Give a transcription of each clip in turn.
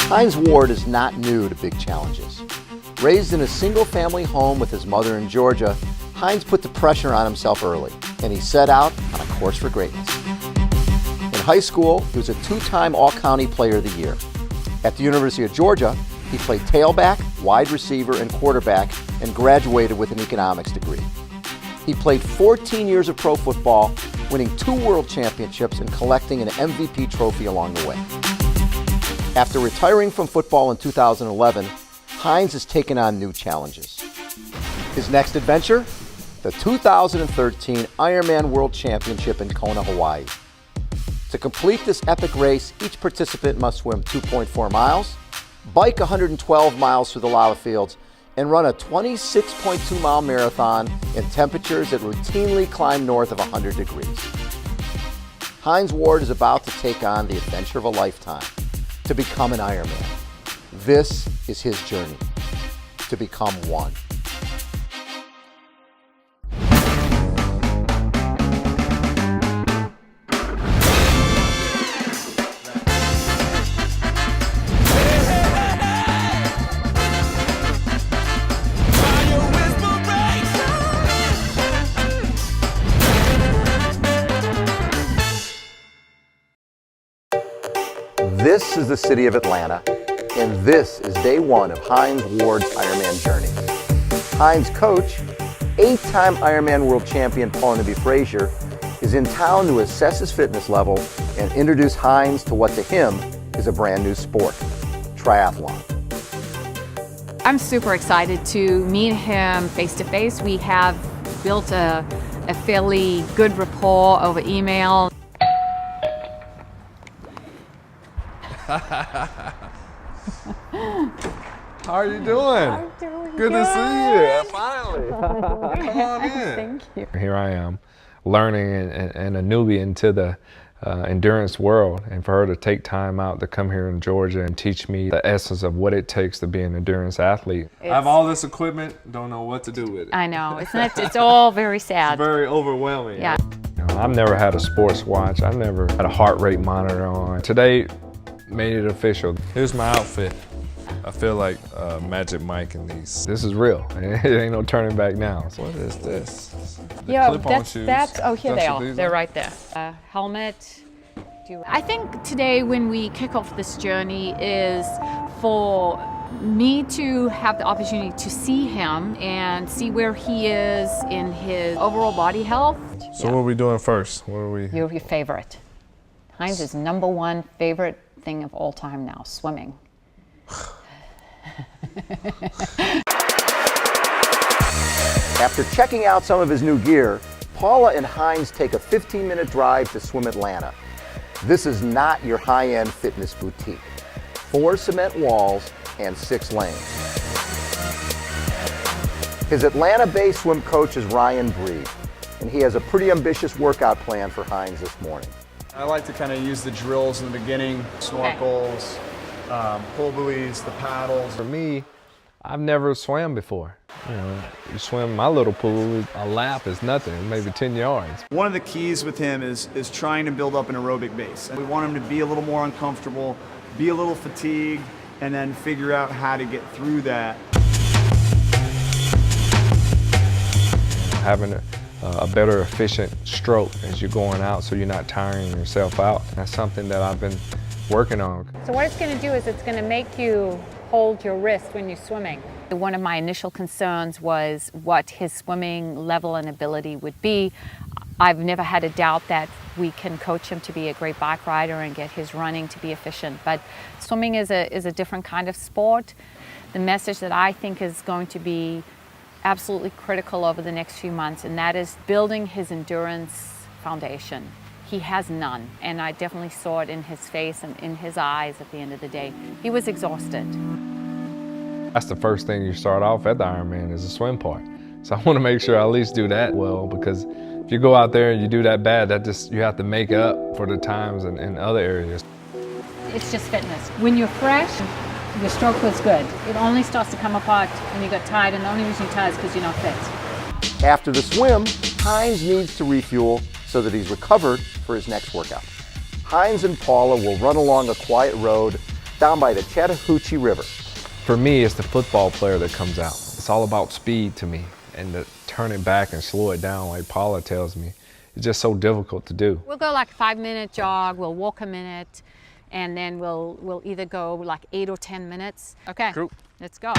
Hines Ward is not new to big challenges. Raised in a single-family home with his mother in Georgia, Hines put the pressure on himself early, and he set out on a course for greatness. In high school, he was a two-time All-County Player of the Year. At the University of Georgia, he played tailback, wide receiver, and quarterback, and graduated with an economics degree. He played 14 years of pro football, winning 2 world championships and collecting an MVP trophy along the way. After retiring from football in 2011, Hines has taken on new challenges. His next adventure? The 2013 Ironman World Championship in Kona, Hawaii. To complete this epic race, each participant must swim 2.4 miles, bike 112 miles through the lava fields, and run a 26.2-mile marathon in temperatures that routinely climb north of 100 degrees. Hines Ward is about to take on the adventure of a lifetime, to become an Ironman. This is his journey, to become one. This is the city of Atlanta, and this is day one of Hines Ward's Ironman journey. Hines' coach, 8-time Ironman World Champion Paul Frazier, is in town to assess his fitness level and introduce Hines to what to him is a brand new sport, triathlon. I'm super excited to meet him face to face. We have built a fairly good rapport over email. How are you doing? I'm doing good to see you. Finally. Come on in. Thank you. Here I am, learning and a newbie into the endurance world, and for her to take time out to come here in Georgia and teach me the essence of what it takes to be an endurance athlete. I have all this equipment, don't know what to do with it. I know, it's all very sad. It's very overwhelming. Yeah. You know, I've never had a sports watch. I've never had a heart rate monitor on. Today made it official. Here's my outfit. I feel like Magic Mike in these. This is real. It ain't no turning back now. So what is this? The Yeah, clip-on shoes. oh, here they are. They're are? right there. Helmet. I think today when we kick off this journey is for me to have the opportunity to see him and see where he is in his overall body health. So what are we doing first? What are we? Your favorite. Hines' #1 favorite thing of all time now, swimming. After checking out some of his new gear, Paula and Hines take a 15-minute drive to swim Atlanta. This is not your high-end fitness boutique. 4 cement walls and 6 lanes. His Atlanta-based swim coach is Ryan Breed, and he has a pretty ambitious workout plan for Hines this morning. I like to kind of use the drills in the beginning, snorkels, pull buoys, the paddles. For me, I've never swam before. You know, you swim my little pool, a lap is nothing, maybe 10 yards. One of the keys with him is trying to build up an aerobic base. We want him to be a little more uncomfortable, be a little fatigued, and then figure out how to get through that. Having a better efficient stroke as you're going out so you're not tiring yourself out. That's something that I've been working on. So what it's going to do is it's going to make you hold your wrist when you're swimming. One of my initial concerns was what his swimming level and ability would be. I've never had a doubt that we can coach him to be a great bike rider and get his running to be efficient, but swimming is a different kind of sport. The message that I think is going to be absolutely critical over the next few months, and that is building his endurance foundation. He has none, and I definitely saw it in his face and in his eyes at the end of the day. He was exhausted. That's the first thing you start off at the Ironman is the swim part. So I want to make sure I at least do that well, because if you go out there and you do that bad, you have to make up for the times in other areas. It's just fitness. When you're fresh, your stroke was good. It only starts to come apart when you get tired, and the only reason you're tired is because you're not fit. After the swim, Hines needs to refuel so that he's recovered for his next workout. Hines and Paula will run along a quiet road down by the Chattahoochee River. For me, it's the football player that comes out. It's all about speed to me, and to turn it back and slow it down like Paula tells me, it's just so difficult to do. We'll go like a 5-minute jog, we'll walk a minute, and then we'll either go like 8 or 10 minutes. Okay, Cool. Let's go.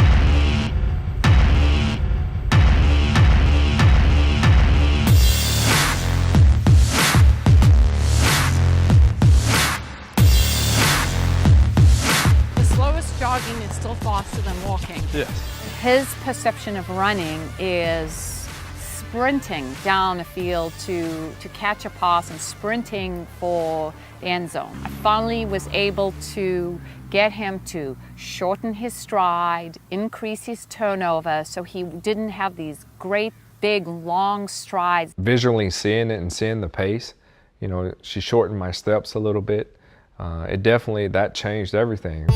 Jogging is still faster than walking. Yes. His perception of running is sprinting down a field to catch a pass and sprinting for the end zone. I finally was able to get him to shorten his stride, increase his turnover, so he didn't have these great, big, long strides. Visually seeing it and seeing the pace, you know, she shortened my steps a little bit. That changed everything.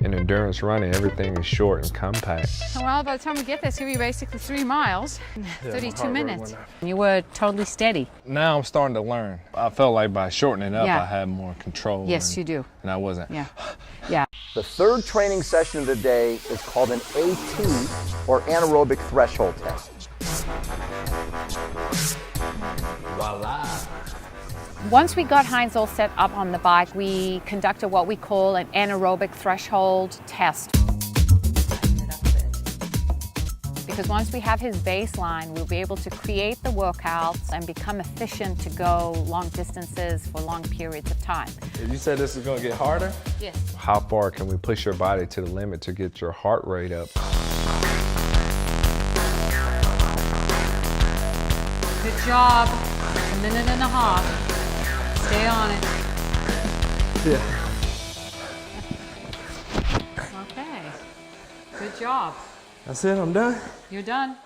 In endurance running, everything is short and compact. Well, by the time we get there, it's going to be basically 3 miles, 32 minutes. You were totally steady. Now I'm starting to learn. I felt like by shortening up, Yeah. I had more control. Yes, you do. And I wasn't. Yeah. Yeah. The third training session of the day is called an AT, or anaerobic threshold test. Voila. Once we got Hines all set up on the bike, we conducted what we call an anaerobic threshold test. Because once we have his baseline, we'll be able to create the workouts and become efficient to go long distances for long periods of time. You said this is going to get harder? Yes. How far can we push your body to the limit to get your heart rate up? Good job. A minute and a half. Stay on it. Yeah. Okay. Good job. That's it, I'm done. You're done.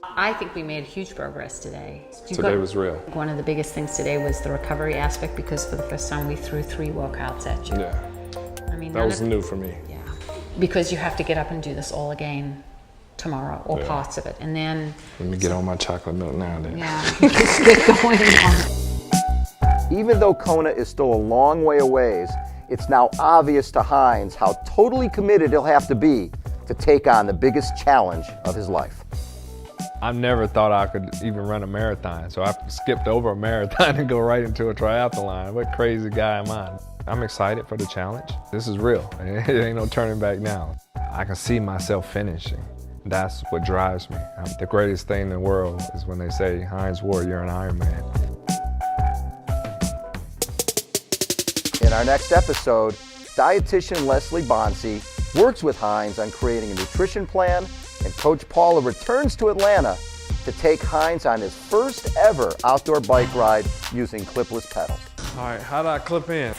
I think we made huge progress today. Today was real. One of the biggest things today was the recovery aspect, because for the first time we threw 3 workouts at you. Yeah. I mean, That was new for me. Yeah. Because you have to get up and do this all again tomorrow, or Yeah. parts of it. And then, Let me get on my chocolate milk now then. yeah, just get going on it. Even though Kona is still a long way away, it's now obvious to Hines how totally committed he'll have to be to take on the biggest challenge of his life. I've never thought I could even run a marathon, so I skipped over a marathon and go right into a triathlon. What crazy guy am I? I'm excited for the challenge. This is real. It ain't no turning back now. I can see myself finishing. That's what drives me. The greatest thing in the world is when they say, Hines Ward, you're an Ironman. In our next episode, dietitian Leslie Bonsi works with Hines on creating a nutrition plan, and Coach Paula returns to Atlanta to take Hines on his first ever outdoor bike ride using clipless pedals. All right, how do I clip in?